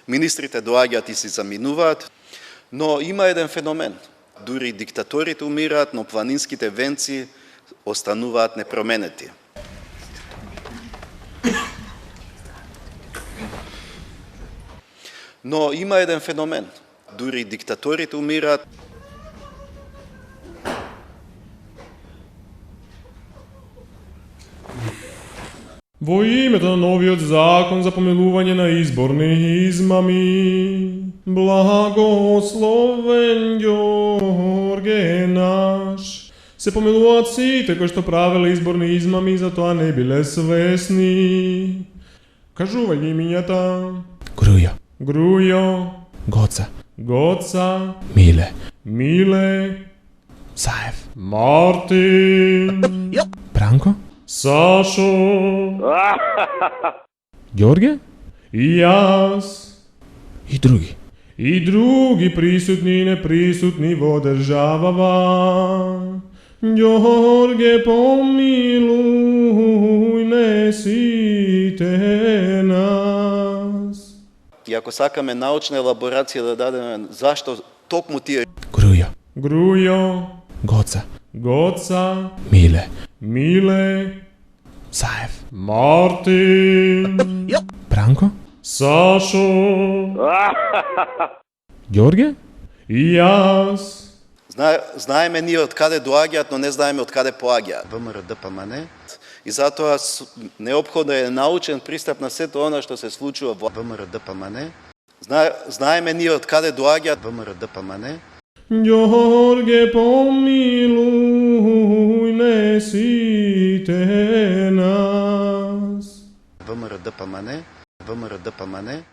Министрите доаѓаат и се заминуваат, но има еден феномен. Дури диктаторите умираат, но планинските венци остануваат непроменети. Но има еден феномен. Дури диктаторите умираат. Во името на новиот закон за помилување на изборни измами, благословен Ѓорге наш. Се помилуваат сите кои што правеле изборни измами, затоа не биле свесни. Кажувај ги имињата. Грујо, Гоца, Миле, Мартин, Сашо, Ѓорге? и јас, И други. и други присутни и неприсутни во државава. Ѓорге, помилуј не сите нас. И ако сакаме научна елаборација да дадеме зашто токму тие Грујо, Гоца, Миле, Саев, Мартин, Сашо, Ѓорге? и јас. Знаеме ние од каде доаѓаат, но не знаеме од каде поаѓаат. ВМРО ДПМН. И затоа неопходен е научен пристап на сето она што се случува во ВМРО ДПМН. Знаеме ние од каде доаѓаат ВМРО ДПМН. Ѓорге, помилуј не сите нас. ВМРО ДПМН.